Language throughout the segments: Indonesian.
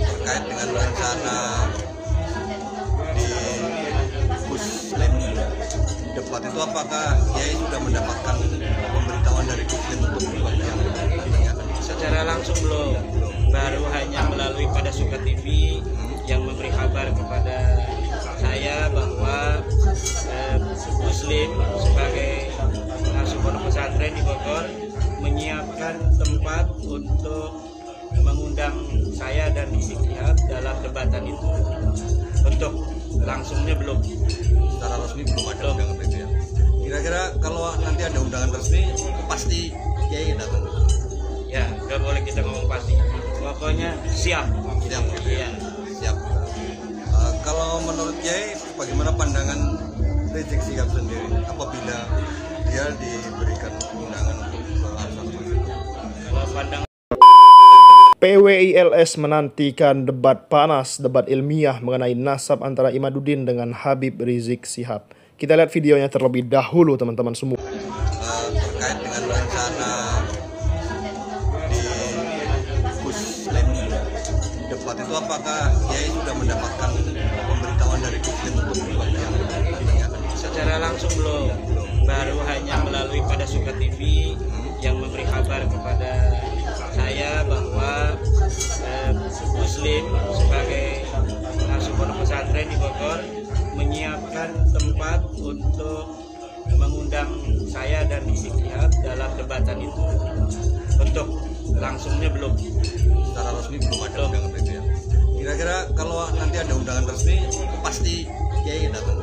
terkait dengan rencana di Muslim debat itu, apakah Kiai sudah mendapatkan pemberitahuan dari Muslim untuk debat yang ini akan secara langsung belum, baru hanya melalui pada Suka TV yang memberi kabar kepada saya bahwa Muslim sebagai pengasuh pondok pesantren di Bogor menyiapkan tempat untuk mengundang saya dan Rizik Syihab dalam debatan itu. Untuk langsungnya belum, secara resmi belum ada undangan itu ya. Kira-kira kalau nanti ada undangan resmi pasti Kiai datang? Ya, nggak boleh kita ngomong pasti, pokoknya siap. Siap gitu ya? Siap. Kalau menurut Kiai, bagaimana pandangan Rizik Syihab sendiri apabila dia diberikan undangan untuk ke Ansar Masjid? Kalau pandangan PWILS menantikan debat panas, debat ilmiah mengenai nasab antara Imaduddin dengan Habib Rizik Syihab. Kita lihat videonya terlebih dahulu, teman-teman semua. Terkait dengan rencana di Muslim debat itu, apakah Kiai sudah mendapatkan pemberitahuan dari Muslim untuk debat yang ini akan secara langsung belum, baru hanya melalui pada Suka TV yang memberi kabar kepada saya bahwa Muslim sebagai pengasuh pondok pesantren di Bogor menyiapkan tempat untuk mengundang saya dan Rizik Syihab dalam debatan itu. Untuk langsungnya belum, secara resmi belum ada undangan itu ya. Kira-kira kalau nanti ada undangan resmi pasti Kiai datang?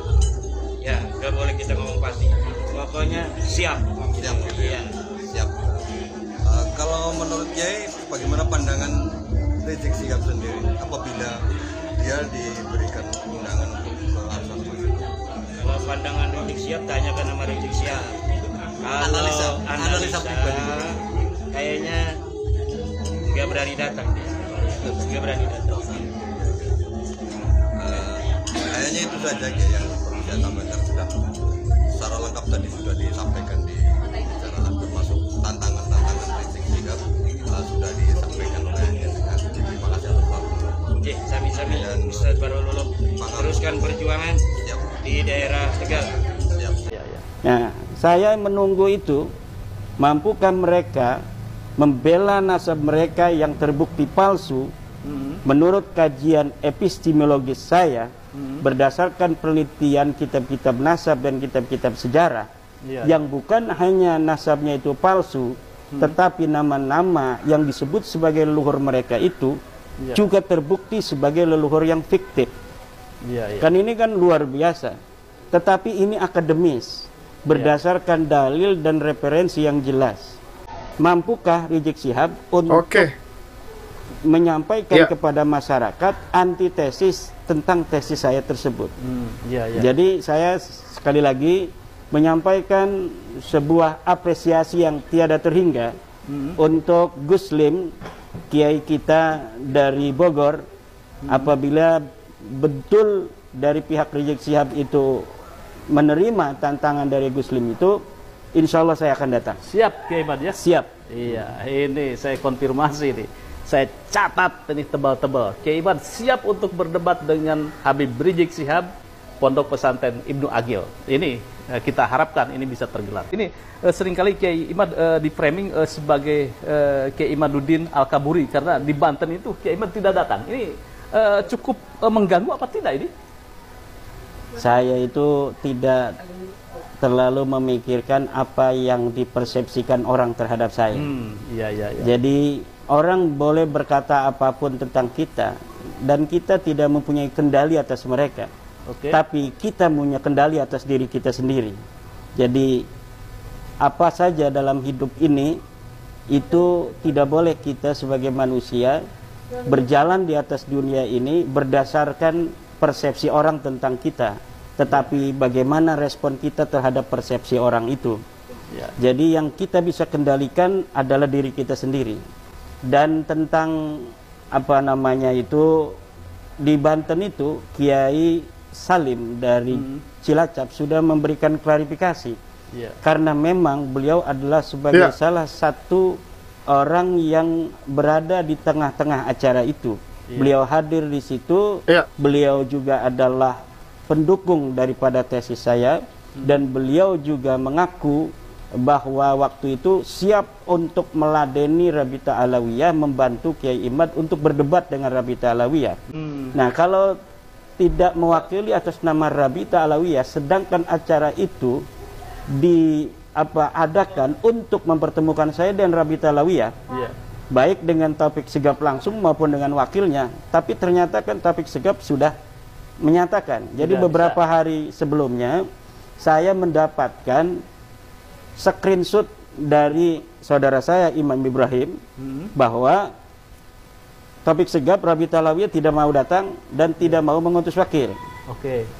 Ya, nggak boleh kita ngomong pasti, pokoknya siap. Siap gitu ya? Siap. Kalau menurut Kiai, bagaimana pandangan Rizik Syihab sendiri apabila dia diberikan undangan untuk ke Ansar Masjid? Kalau pandangan Rizik Syihab, tanyakan sama Rizik Syihab. Kalau Analisa pribadi kayaknya nggak berani datang. Nggak berani datang. Kayaknya itu saja Kiai yang perlu saya sampaikan. Sudah secara lengkap tadi sudah disampaikan di acara, termasuk tantangan Rizik Syihab sudah disampaikan oleh Jenderal. Terima kasih atas waktu. Oke, sami-sami Ustaz Barul Ulum. Teruskan perjuangan di daerah Tegal. Nah, saya menunggu itu, mampukah mereka membela nasab mereka yang terbukti palsu menurut kajian epistemologis saya berdasarkan penelitian kitab-kitab nasab dan kitab-kitab sejarah yang bukan hanya nasabnya itu palsu, tetapi nama-nama yang disebut sebagai leluhur mereka itu juga terbukti sebagai leluhur yang fiktif. Kan ini kan luar biasa. Tetapi ini akademis, berdasarkan dalil dan referensi yang jelas. Mampukah Rizik Syihab untuk menyampaikan kepada masyarakat antitesis tentang tesis saya tersebut? Jadi saya sekali lagi menyampaikan sebuah apresiasi yang tiada terhingga untuk Muslim, Kiai kita dari Bogor, apabila betul dari pihak Rizik Syihab itu menerima tantangan dari Muslim itu, insya Allah saya akan datang. Siap Kiai Imad ya? Siap. Iya, ini saya konfirmasi nih. Saya catat ini tebal-tebal. Kiai Imad siap untuk berdebat dengan Habib Rizik Syihab, Pondok Pesantren Ibnu Agil. Ini kita harapkan ini bisa tergelar. Ini seringkali Kiai Imad di framing sebagai Kiai Imaduddin Al-Kaburi, karena di Banten itu Kiai Imad tidak datang. Ini cukup mengganggu apa tidak ini? Saya itu tidak terlalu memikirkan apa yang dipersepsikan orang terhadap saya. Jadi orang boleh berkata apapun tentang kita, dan kita tidak mempunyai kendali atas mereka. Tapi kita punya kendali atas diri kita sendiri. Jadi apa saja dalam hidup ini itu tidak boleh kita sebagai manusia berjalan di atas dunia ini berdasarkan persepsi orang tentang kita, tetapi bagaimana respon kita terhadap persepsi orang itu. Jadi yang kita bisa kendalikan adalah diri kita sendiri. Dan tentang apa namanya itu, di Banten itu Kiai Salim dari Cilacap sudah memberikan klarifikasi. Karena memang beliau adalah sebagai salah satu orang yang berada di tengah-tengah acara itu. Beliau hadir di situ. Beliau juga adalah pendukung daripada tesis saya, dan beliau juga mengaku bahwa waktu itu siap untuk meladeni Rabita Alawiyah, membantu Kiai Imad untuk berdebat dengan Rabita Alawiyah. Nah, kalau tidak mewakili atas nama Rabita Alawiyah, sedangkan acara itu adakan untuk mempertemukan saya dan Rabita Alawiyah, baik dengan Taufik Segaf langsung maupun dengan wakilnya, tapi ternyata kan Taufik Segaf sudah menyatakan. Jadi beberapa hari sebelumnya saya mendapatkan screenshot dari saudara saya Imam Ibrahim bahwa Taufik Segaf, Rabita Alawiyah tidak mau datang dan tidak mau mengutus wakil.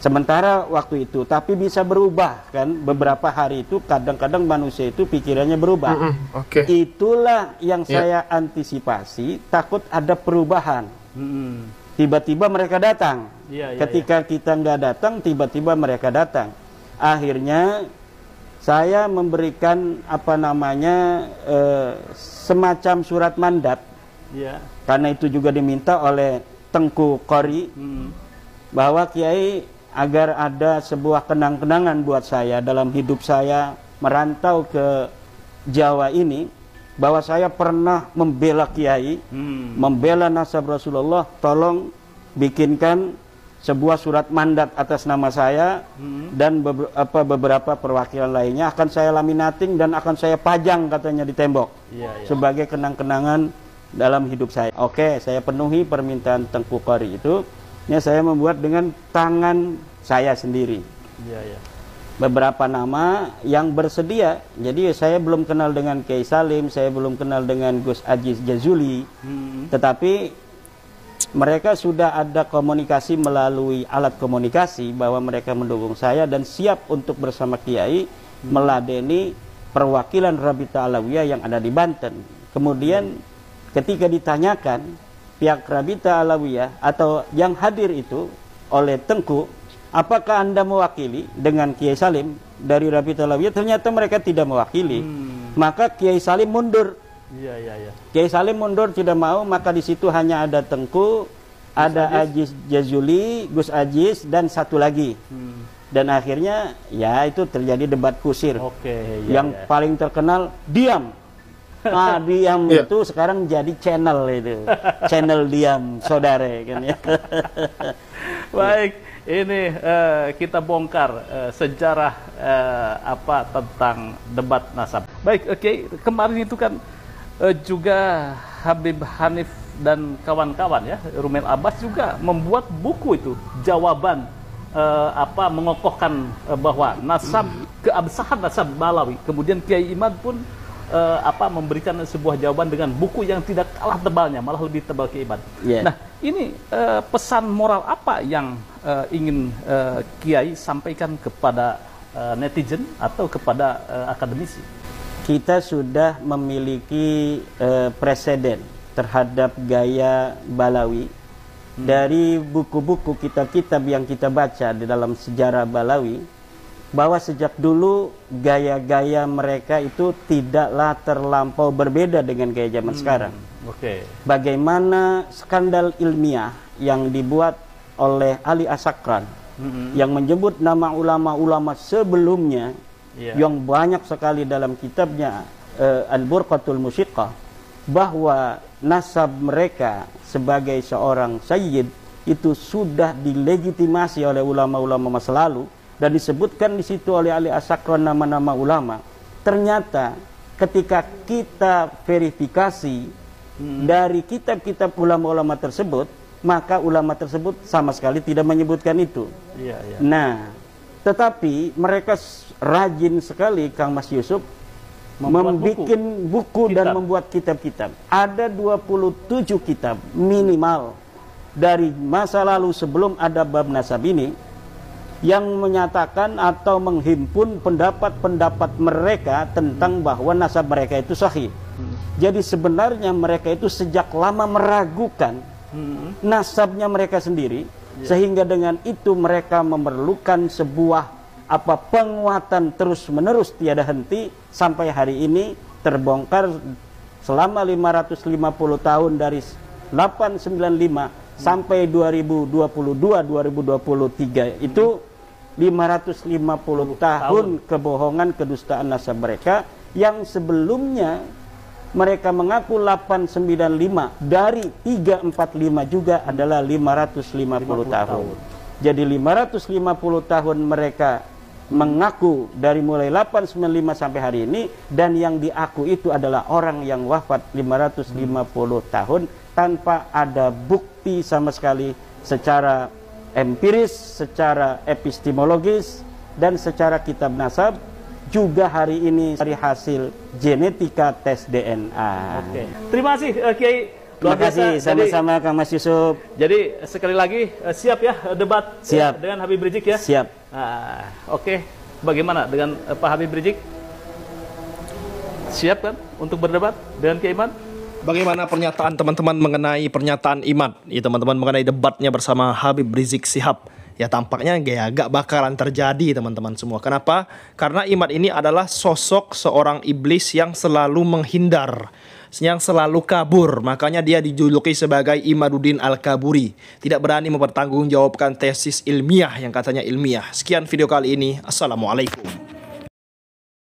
Sementara waktu itu, tapi bisa berubah kan, beberapa hari itu kadang-kadang manusia itu pikirannya berubah. Itulah yang saya antisipasi, takut ada perubahan. Tiba-tiba mereka datang. Ketika kita nggak datang, tiba-tiba mereka datang. Akhirnya saya memberikan semacam surat mandat, karena itu juga diminta oleh Tengku Qori, bahwa Kiai agar ada sebuah kenang-kenangan buat saya dalam hidup saya merantau ke Jawa ini, bahwa saya pernah membela Kiai, membela nasab Rasulullah. Tolong bikinkan sebuah surat mandat atas nama saya dan beberapa perwakilan lainnya, akan saya laminating dan akan saya pajang katanya di tembok sebagai kenang-kenangan dalam hidup saya. Saya penuhi permintaan Tengku Qori itu. Saya membuat dengan tangan saya sendiri. Beberapa nama yang bersedia. Jadi saya belum kenal dengan Kiai Salim, saya belum kenal dengan Gus Aziz Jazuli, tetapi mereka sudah ada komunikasi melalui alat komunikasi bahwa mereka mendukung saya dan siap untuk bersama Kiai meladeni perwakilan Rabita Alawiyah yang ada di Banten. Kemudian ketika ditanyakan pihak Rabita Alawiyah atau yang hadir itu oleh Tengku, apakah Anda mewakili dengan Kiai Salim dari Rabita Alawiyah? Ternyata mereka tidak mewakili. Maka Kiai Salim mundur. Kiai Salim mundur, tidak mau, maka di situ hanya ada Tengku, ada Aziz Jazuli, Gus Aziz, dan satu lagi. Dan akhirnya ya itu terjadi debat kusir. Yang paling terkenal diam. Nah, diam itu sekarang jadi channel itu. Channel diam, saudara kan ya. Baik, ini kita bongkar sejarah tentang debat nasab. Baik, kemarin itu kan juga Habib Hanif dan kawan-kawan ya, Rumel Abbas juga membuat buku itu, jawaban mengokohkan bahwa nasab, keabsahan nasab Balawi. Kemudian Kiai Imad pun memberikan sebuah jawaban dengan buku yang tidak kalah tebalnya, malah lebih tebal Kiai Imad. Nah, ini pesan moral apa yang ingin Kiai sampaikan kepada netizen atau kepada akademisi? Kita sudah memiliki preseden terhadap gaya Balawi dari buku-buku kitab-kitab yang kita baca di dalam sejarah Balawi, bahwa sejak dulu gaya-gaya mereka itu tidaklah terlampau berbeda dengan gaya zaman sekarang. Bagaimana skandal ilmiah yang dibuat oleh Ali Asakran yang menyebut nama ulama-ulama sebelumnya yang banyak sekali dalam kitabnya Al-Burqatul Musyiqah, bahwa nasab mereka sebagai seorang sayyid itu sudah dilegitimasi oleh ulama-ulama masa lalu. Dan disebutkan di situ oleh Ali Asakran nama-nama ulama. Ternyata ketika kita verifikasi dari kitab-kitab ulama-ulama tersebut, maka ulama tersebut sama sekali tidak menyebutkan itu. Nah, tetapi mereka rajin sekali, Kang Mas Yusuf, membuat buku dan membuat kitab-kitab. Ada 27 kitab minimal dari masa lalu sebelum ada bab nasab ini, yang menyatakan atau menghimpun pendapat-pendapat mereka tentang bahwa nasab mereka itu sahih. Jadi sebenarnya mereka itu sejak lama meragukan nasabnya mereka sendiri, sehingga dengan itu mereka memerlukan sebuah penguatan terus-menerus tiada henti sampai hari ini terbongkar selama 550 tahun dari 895 sampai 2022-2023 itu 550 tahun kebohongan kedustaan nasab mereka, yang sebelumnya mereka mengaku 895, dari 345 juga adalah 550 tahun. Jadi 550 tahun mereka mengaku dari mulai 895 sampai hari ini, dan yang diaku itu adalah orang yang wafat 550 tahun tanpa ada bukti sama sekali secara empiris, secara epistemologis, dan secara kitab nasab. Juga hari ini dari hasil genetika tes DNA. Oke. Terima kasih Kiai. Terima kasih, sama-sama Kang Mas Yusuf. Jadi sekali lagi siap ya debat siap. Dengan Habib Rizik ya? Siap. Oke. Bagaimana dengan Pak Habib Rizik? Siap kan untuk berdebat dengan Kiai Imad? Bagaimana pernyataan teman-teman mengenai pernyataan Imad? Ya, teman-teman mengenai debatnya bersama Habib Rizik Syihab. Ya, tampaknya gak bakalan terjadi teman-teman semua. Kenapa? Karena Imad ini adalah sosok seorang iblis yang selalu menghindar, yang selalu kabur. Makanya dia dijuluki sebagai Imaduddin Al-Kaburi. Tidak berani mempertanggungjawabkan tesis ilmiah yang katanya ilmiah. Sekian video kali ini. Assalamualaikum.